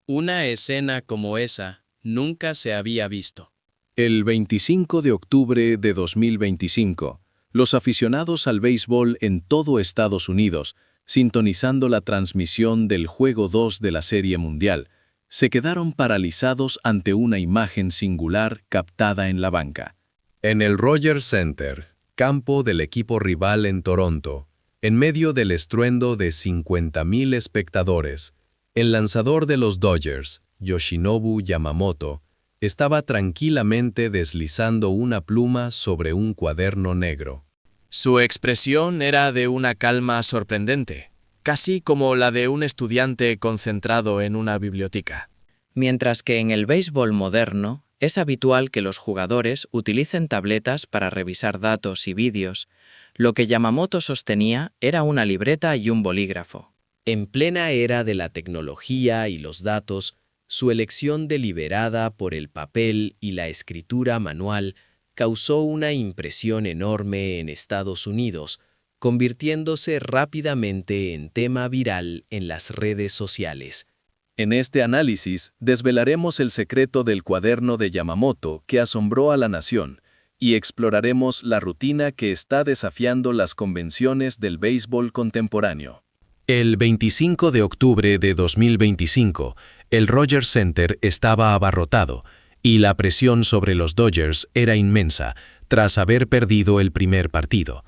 Una escena como esa nunca se había visto. El 25 de octubre de 2025, los aficionados al béisbol en todo Estados Unidos, sintonizando la transmisión del Juego 2 de la Serie Mundial, se quedaron paralizados ante una imagen singular captada en la banca. En el Rogers Center, campo del equipo rival en Toronto, en medio del estruendo de 50,000 espectadores, el lanzador de los Dodgers, Yoshinobu Yamamoto, estaba tranquilamente deslizando una pluma sobre un cuaderno negro. Su expresión era de una calma sorprendente, casi como la de un estudiante concentrado en una biblioteca. Mientras que en el béisbol moderno es habitual que los jugadores utilicen tabletas para revisar datos y vídeos, lo que Yamamoto sostenía era una libreta y un bolígrafo. En plena era de la tecnología y los datos, su elección deliberada por el papel y la escritura manual causó una impresión enorme en Estados Unidos, convirtiéndose rápidamente en tema viral en las redes sociales. En este análisis, desvelaremos el secreto del cuaderno de Yamamoto que asombró a la nación y exploraremos la rutina que está desafiando las convenciones del béisbol contemporáneo. El 25 de octubre de 2025, el Rogers Center estaba abarrotado y la presión sobre los Dodgers era inmensa tras haber perdido el primer partido.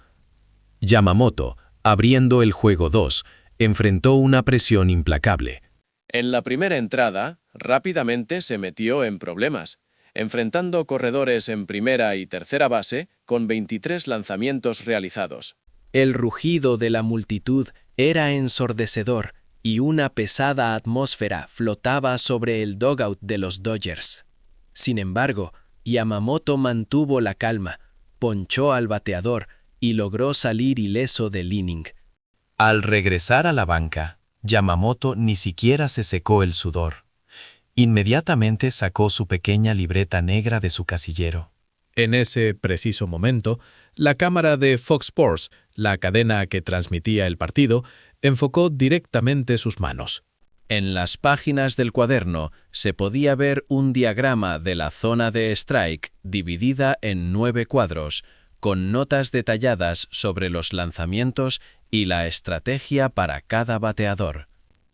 Yamamoto, abriendo el juego 2, enfrentó una presión implacable. En la primera entrada, rápidamente se metió en problemas, enfrentando corredores en primera y tercera base con 23 lanzamientos realizados. El rugido de la multitud era ensordecedor y una pesada atmósfera flotaba sobre el dugout de los Dodgers. Sin embargo, Yamamoto mantuvo la calma, ponchó al bateador y logró salir ileso del inning. Al regresar a la banca, Yamamoto ni siquiera se secó el sudor. Inmediatamente sacó su pequeña libreta negra de su casillero. En ese preciso momento, la cámara de Fox Sports, la cadena que transmitía el partido, enfocó directamente sus manos. En las páginas del cuaderno se podía ver un diagrama de la zona de strike dividida en 9 cuadros, con notas detalladas sobre los lanzamientos y la estrategia para cada bateador.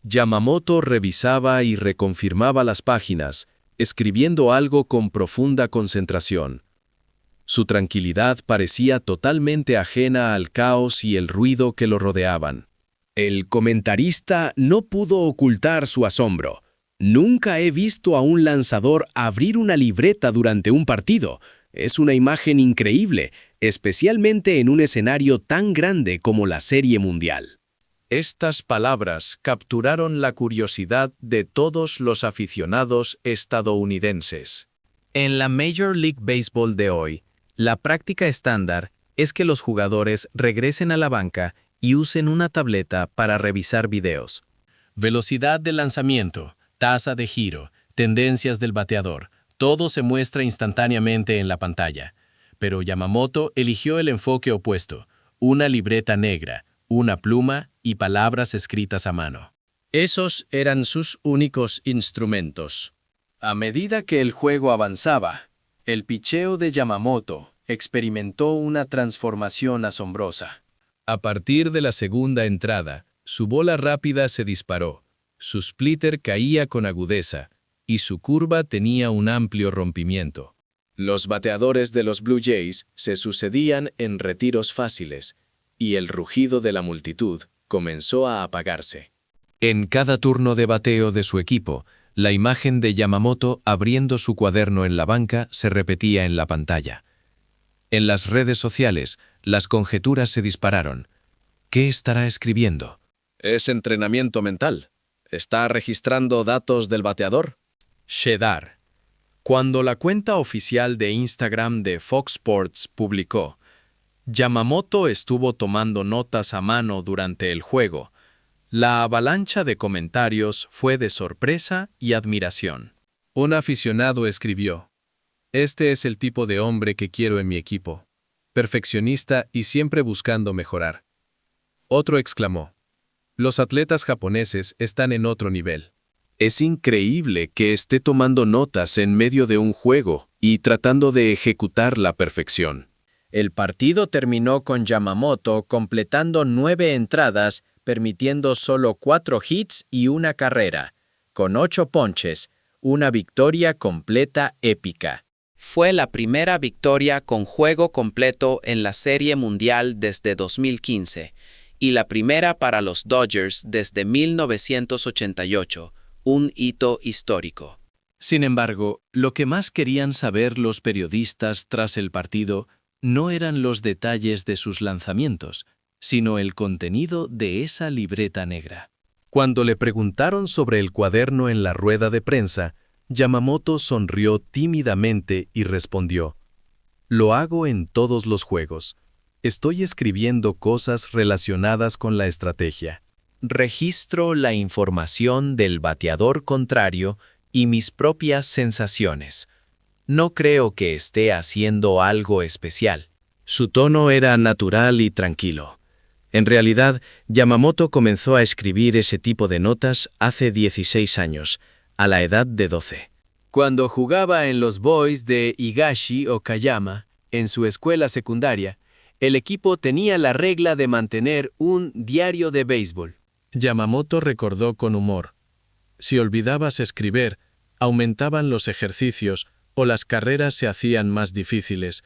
Yamamoto revisaba y reconfirmaba las páginas, escribiendo algo con profunda concentración. Su tranquilidad parecía totalmente ajena al caos y el ruido que lo rodeaban. El comentarista no pudo ocultar su asombro. Nunca he visto a un lanzador abrir una libreta durante un partido. Es una imagen increíble, especialmente en un escenario tan grande como la Serie Mundial. Estas palabras capturaron la curiosidad de todos los aficionados estadounidenses. En la Major League Baseball de hoy, la práctica estándar es que los jugadores regresen a la banca y usen una tableta para revisar videos. Velocidad de lanzamiento, tasa de giro, tendencias del bateador, todo se muestra instantáneamente en la pantalla. Pero Yamamoto eligió el enfoque opuesto, una libreta negra, una pluma y palabras escritas a mano. Esos eran sus únicos instrumentos. A medida que el juego avanzaba, el picheo de Yamamoto experimentó una transformación asombrosa. A partir de la segunda entrada, su bola rápida se disparó, su splitter caía con agudeza y su curva tenía un amplio rompimiento. Los bateadores de los Blue Jays se sucedían en retiros fáciles y el rugido de la multitud comenzó a apagarse. En cada turno de bateo de su equipo, la imagen de Yamamoto abriendo su cuaderno en la banca se repetía en la pantalla. En las redes sociales, las conjeturas se dispararon. ¿Qué estará escribiendo? ¿Es entrenamiento mental? ¿Está registrando datos del bateador? Shedar. Cuando la cuenta oficial de Instagram de Fox Sports publicó, Yamamoto estuvo tomando notas a mano durante el juego, la avalancha de comentarios fue de sorpresa y admiración. Un aficionado escribió, «Este es el tipo de hombre que quiero en mi equipo, perfeccionista y siempre buscando mejorar». Otro exclamó, «Los atletas japoneses están en otro nivel». Es increíble que esté tomando notas en medio de un juego y tratando de ejecutar la perfección. El partido terminó con Yamamoto completando 9 entradas, permitiendo solo 4 hits y una carrera. Con 8 ponches, una victoria completa épica. Fue la primera victoria con juego completo en la Serie Mundial desde 2015 y la primera para los Dodgers desde 1988, un hito histórico. Sin embargo, lo que más querían saber los periodistas tras el partido no eran los detalles de sus lanzamientos, sino el contenido de esa libreta negra. Cuando le preguntaron sobre el cuaderno en la rueda de prensa, Yamamoto sonrió tímidamente y respondió: «Lo hago en todos los juegos. Estoy escribiendo cosas relacionadas con la estrategia. Registro la información del bateador contrario y mis propias sensaciones. No creo que esté haciendo algo especial». Su tono era natural y tranquilo. En realidad, Yamamoto comenzó a escribir ese tipo de notas hace 16 años, a la edad de 12. Cuando jugaba en los Boys de Higashi Okayama, en su escuela secundaria, el equipo tenía la regla de mantener un diario de béisbol. Yamamoto recordó con humor: «Si olvidabas escribir, aumentaban los ejercicios o las carreras se hacían más difíciles,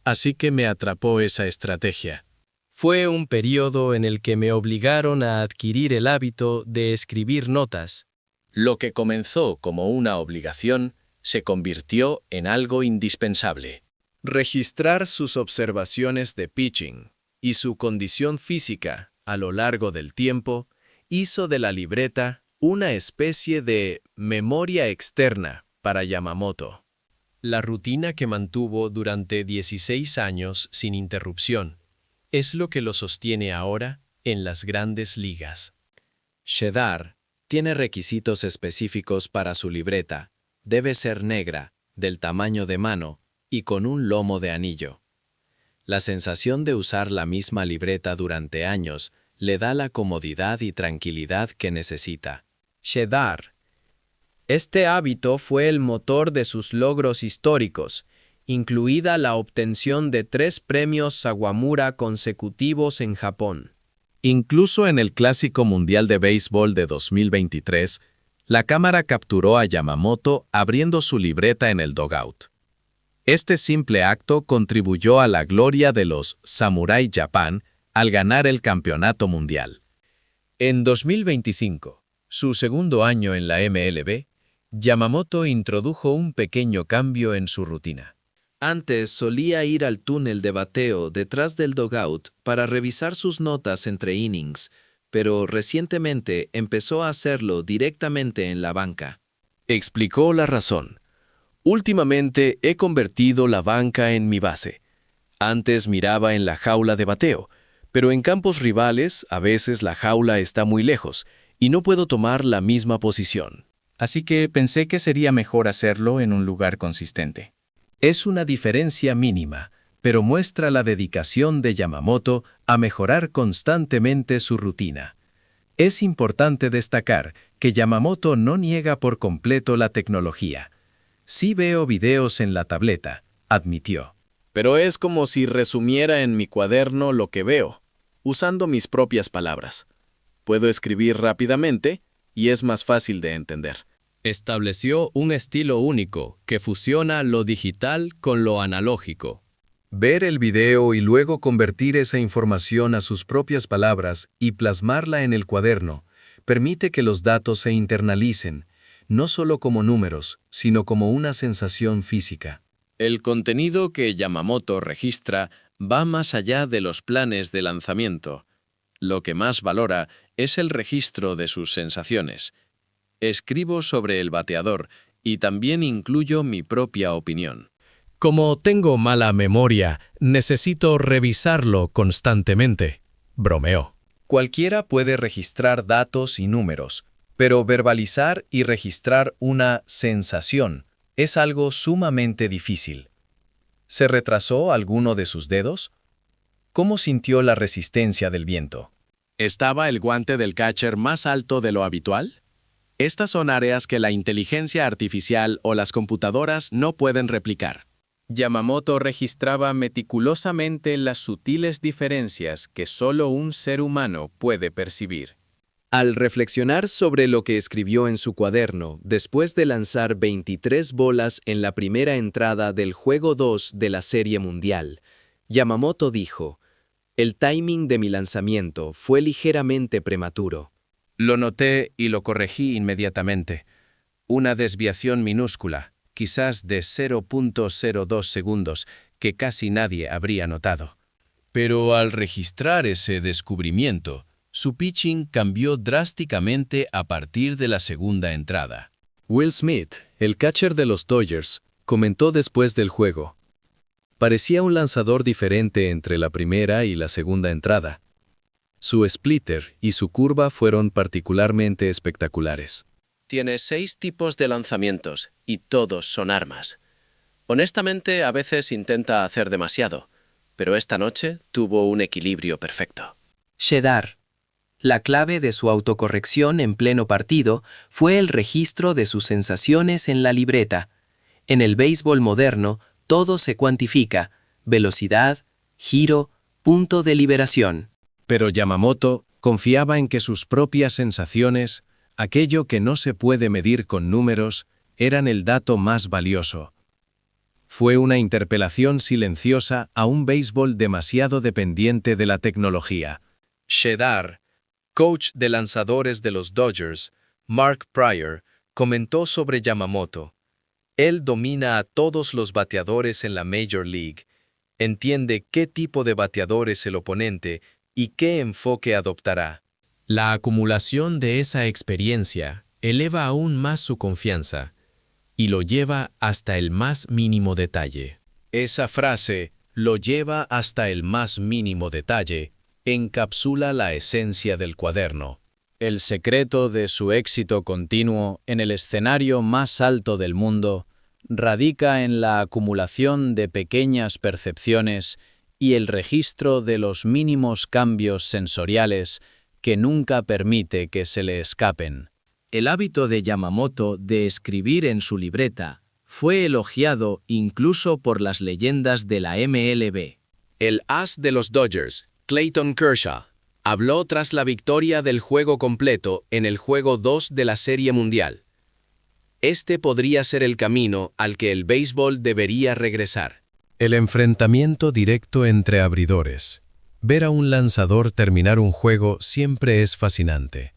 así que me atrapó esa estrategia». Fue un periodo en el que me obligaron a adquirir el hábito de escribir notas. Lo que comenzó como una obligación se convirtió en algo indispensable. Registrar sus observaciones de pitching y su condición física a lo largo del tiempo hizo de la libreta una especie de memoria externa para Yamamoto. La rutina que mantuvo durante 16 años sin interrupción es lo que lo sostiene ahora en las grandes ligas. Shedar tiene requisitos específicos para su libreta. Debe ser negra, del tamaño de mano y con un lomo de anillo. La sensación de usar la misma libreta durante años le da la comodidad y tranquilidad que necesita. Shedar. Este hábito fue el motor de sus logros históricos, incluida la obtención de 3 premios Sawamura consecutivos en Japón. Incluso en el Clásico Mundial de Béisbol de 2023, la cámara capturó a Yamamoto abriendo su libreta en el dugout. Este simple acto contribuyó a la gloria de los Samurai Japan al ganar el campeonato mundial. En 2025, su segundo año en la MLB, Yamamoto introdujo un pequeño cambio en su rutina. Antes solía ir al túnel de bateo detrás del dugout para revisar sus notas entre innings, pero recientemente empezó a hacerlo directamente en la banca. Explicó la razón. Últimamente he convertido la banca en mi base. Antes miraba en la jaula de bateo, pero en campos rivales a veces la jaula está muy lejos y no puedo tomar la misma posición. Así que pensé que sería mejor hacerlo en un lugar consistente. Es una diferencia mínima, pero muestra la dedicación de Yamamoto a mejorar constantemente su rutina. Es importante destacar que Yamamoto no niega por completo la tecnología. Sí veo videos en la tableta, admitió. Pero es como si resumiera en mi cuaderno lo que veo, usando mis propias palabras. Puedo escribir rápidamente y es más fácil de entender. Estableció un estilo único que fusiona lo digital con lo analógico. Ver el video y luego convertir esa información a sus propias palabras y plasmarla en el cuaderno permite que los datos se internalicen, no solo como números, sino como una sensación física. El contenido que Yamamoto registra va más allá de los planes de lanzamiento. Lo que más valora es el registro de sus sensaciones. Escribo sobre el bateador y también incluyo mi propia opinión. Como tengo mala memoria, necesito revisarlo constantemente, bromeó. Cualquiera puede registrar datos y números, pero verbalizar y registrar una sensación es algo sumamente difícil. ¿Se retrasó alguno de sus dedos? ¿Cómo sintió la resistencia del viento? ¿Estaba el guante del catcher más alto de lo habitual? Estas son áreas que la inteligencia artificial o las computadoras no pueden replicar. Yamamoto registraba meticulosamente las sutiles diferencias que solo un ser humano puede percibir. Al reflexionar sobre lo que escribió en su cuaderno después de lanzar 23 bolas en la primera entrada del Juego 2 de la Serie Mundial, Yamamoto dijo: «El timing de mi lanzamiento fue ligeramente prematuro». Lo noté y lo corregí inmediatamente. Una desviación minúscula, quizás de 0.02 segundos, que casi nadie habría notado. Pero al registrar ese descubrimiento, su pitching cambió drásticamente a partir de la segunda entrada. Will Smith, el catcher de los Dodgers, comentó después del juego: «Parecía un lanzador diferente entre la primera y la segunda entrada. Su splitter y su curva fueron particularmente espectaculares». Tiene 6 tipos de lanzamientos y todos son armas. Honestamente, a veces intenta hacer demasiado, pero esta noche tuvo un equilibrio perfecto. Shedar. La clave de su autocorrección en pleno partido fue el registro de sus sensaciones en la libreta. En el béisbol moderno, todo se cuantifica: velocidad, giro, punto de liberación. Pero Yamamoto confiaba en que sus propias sensaciones, aquello que no se puede medir con números, eran el dato más valioso. Fue una interpelación silenciosa a un béisbol demasiado dependiente de la tecnología. Shedar, coach de lanzadores de los Dodgers, Mark Pryor, comentó sobre Yamamoto: «Él domina a todos los bateadores en la Major League, entiende qué tipo de bateador es el oponente y qué enfoque adoptará». La acumulación de esa experiencia eleva aún más su confianza y lo lleva hasta el más mínimo detalle. Esa frase, «lo lleva hasta el más mínimo detalle», encapsula la esencia del cuaderno. El secreto de su éxito continuo en el escenario más alto del mundo radica en la acumulación de pequeñas percepciones y el registro de los mínimos cambios sensoriales que nunca permite que se le escapen. El hábito de Yamamoto de escribir en su libreta fue elogiado incluso por las leyendas de la MLB. El as de los Dodgers, Clayton Kershaw, habló tras la victoria del juego completo en el Juego 2 de la Serie Mundial. Este podría ser el camino al que el béisbol debería regresar. El enfrentamiento directo entre abridores. Ver a un lanzador terminar un juego siempre es fascinante.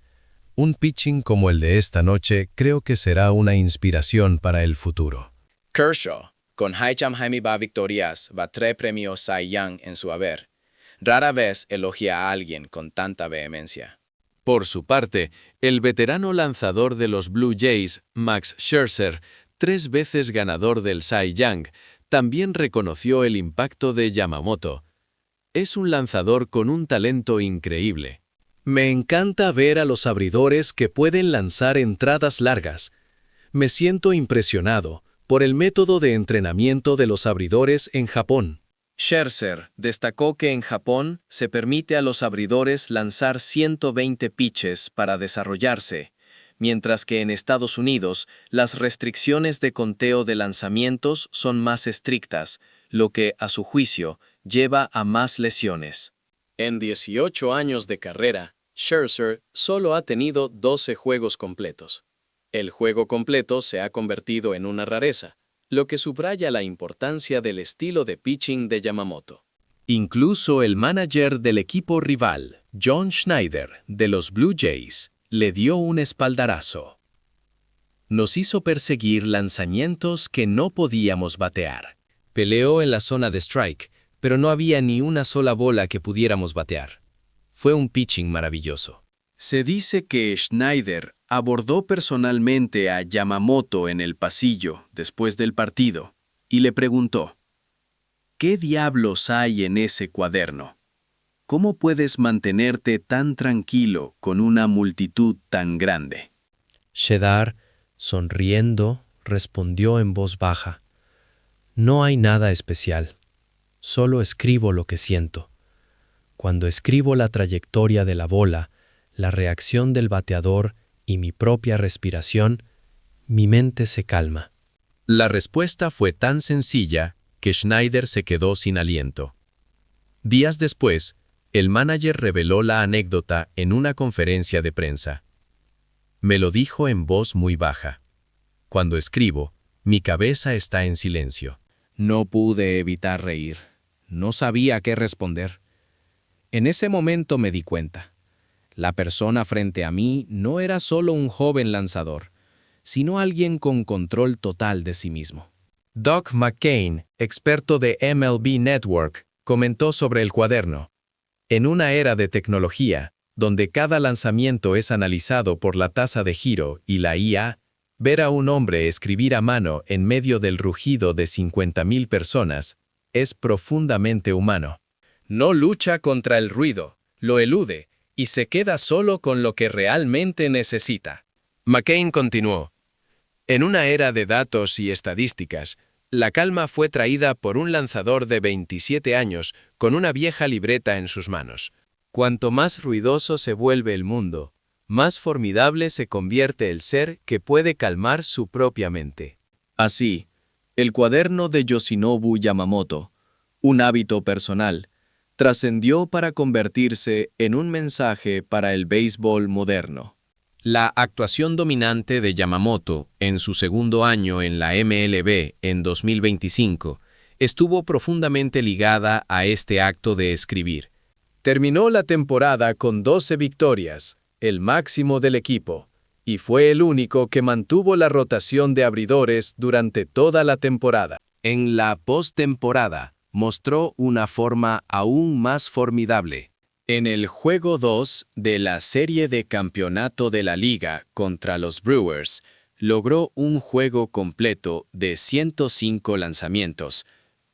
Un pitching como el de esta noche creo que será una inspiración para el futuro. Kershaw, con Haicham Jaimiba victorias, va 3 premios Cy Young en su haber. Rara vez elogia a alguien con tanta vehemencia. Por su parte, el veterano lanzador de los Blue Jays, Max Scherzer, 3 veces ganador del Cy Young, también reconoció el impacto de Yamamoto. Es un lanzador con un talento increíble. Me encanta ver a los abridores que pueden lanzar entradas largas. Me siento impresionado por el método de entrenamiento de los abridores en Japón. Scherzer destacó que en Japón se permite a los abridores lanzar 120 pitches para desarrollarse, mientras que en Estados Unidos las restricciones de conteo de lanzamientos son más estrictas, lo que, a su juicio, lleva a más lesiones. En 18 años de carrera, Scherzer solo ha tenido 12 juegos completos. El juego completo se ha convertido en una rareza, lo que subraya la importancia del estilo de pitching de Yamamoto. Incluso el manager del equipo rival, John Schneider, de los Blue Jays, le dio un espaldarazo. Nos hizo perseguir lanzamientos que no podíamos batear. Peleó en la zona de strike, pero no había ni una sola bola que pudiéramos batear. Fue un pitching maravilloso. Se dice que Schneider abordó personalmente a Yamamoto en el pasillo después del partido y le preguntó: ¿qué diablos hay en ese cuaderno? ¿Cómo puedes mantenerte tan tranquilo con una multitud tan grande? Shedar, sonriendo, respondió en voz baja: «No hay nada especial. Solo escribo lo que siento. Cuando escribo la trayectoria de la bola, la reacción del bateador y mi propia respiración, mi mente se calma. La respuesta fue tan sencilla que Schneider se quedó sin aliento. Días después, el manager reveló la anécdota en una conferencia de prensa. Me lo dijo en voz muy baja. Cuando escribo, mi cabeza está en silencio. No pude evitar reír. No sabía qué responder. En ese momento me di cuenta. La persona frente a mí no era solo un joven lanzador, sino alguien con control total de sí mismo. Doug McCain, experto de MLB Network, comentó sobre el cuaderno. En una era de tecnología, donde cada lanzamiento es analizado por la tasa de giro y la IA, ver a un hombre escribir a mano en medio del rugido de 50,000 personas es profundamente humano. No lucha contra el ruido, lo elude y se queda solo con lo que realmente necesita. McCain continuó. En una era de datos y estadísticas, la calma fue traída por un lanzador de 27 años con una vieja libreta en sus manos. Cuanto más ruidoso se vuelve el mundo, más formidable se convierte el ser que puede calmar su propia mente. Así, el cuaderno de Yoshinobu Yamamoto, un hábito personal, trascendió para convertirse en un mensaje para el béisbol moderno. La actuación dominante de Yamamoto en su segundo año en la MLB en 2025 estuvo profundamente ligada a este acto de escribir. Terminó la temporada con 12 victorias, el máximo del equipo, y fue el único que mantuvo la rotación de abridores durante toda la temporada. En la postemporada, mostró una forma aún más formidable. En el Juego 2 de la Serie de Campeonato de la Liga contra los Brewers, logró un juego completo de 105 lanzamientos,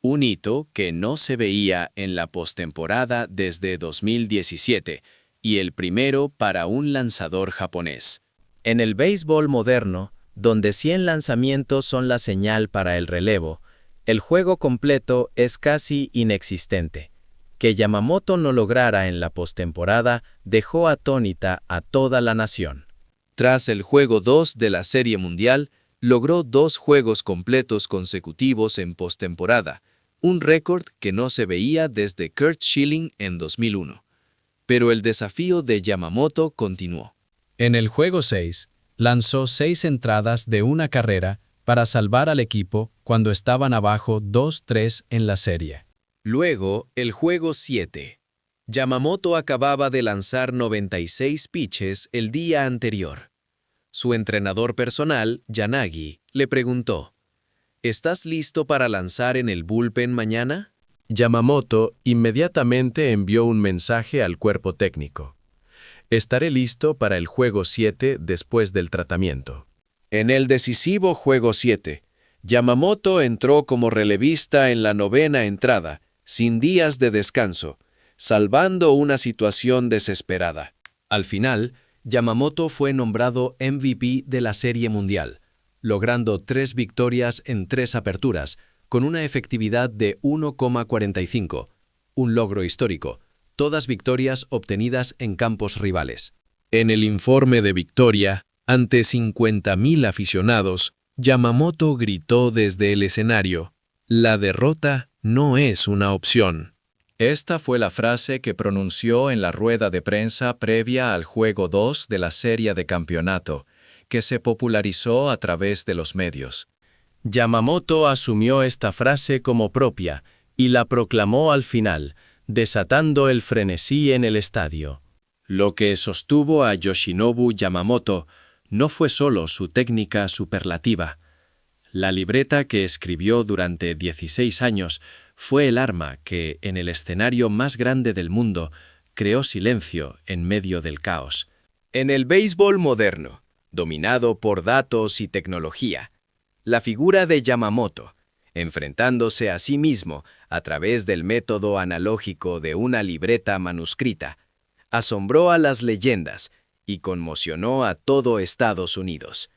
un hito que no se veía en la postemporada desde 2017 y el primero para un lanzador japonés. En el béisbol moderno, donde 100 lanzamientos son la señal para el relevo, el juego completo es casi inexistente. Que Yamamoto no lograra en la postemporada dejó atónita a toda la nación. Tras el Juego 2 de la Serie Mundial, logró 2 juegos completos consecutivos en postemporada, un récord que no se veía desde Curt Schilling en 2001. Pero el desafío de Yamamoto continuó. En el Juego 6, lanzó 6 entradas de una carrera para salvar al equipo cuando estaban abajo 2-3 en la serie. Luego, el Juego 7. Yamamoto acababa de lanzar 96 pitches el día anterior. Su entrenador personal, Yanagi, le preguntó, ¿estás listo para lanzar en el bullpen mañana? Yamamoto inmediatamente envió un mensaje al cuerpo técnico. Estaré listo para el Juego 7 después del tratamiento. En el decisivo Juego 7, Yamamoto entró como relevista en la 9ª entrada, sin días de descanso, salvando una situación desesperada. Al final, Yamamoto fue nombrado MVP de la Serie Mundial, logrando 3 victorias en 3 aperturas, con una efectividad de 1,45, un logro histórico, todas victorias obtenidas en campos rivales. En el informe de victoria, ante 50,000 aficionados, Yamamoto gritó desde el escenario, «La derrota no es una opción». Esta fue la frase que pronunció en la rueda de prensa previa al Juego 2 de la Serie de Campeonato, que se popularizó a través de los medios. Yamamoto asumió esta frase como propia y la proclamó al final, desatando el frenesí en el estadio. Lo que sostuvo a Yoshinobu Yamamoto no fue solo su técnica superlativa. La libreta que escribió durante 16 años fue el arma que, en el escenario más grande del mundo, creó silencio en medio del caos. En el béisbol moderno, dominado por datos y tecnología, la figura de Yamamoto, enfrentándose a sí mismo a través del método analógico de una libreta manuscrita, asombró a las leyendas y conmocionó a todo Estados Unidos.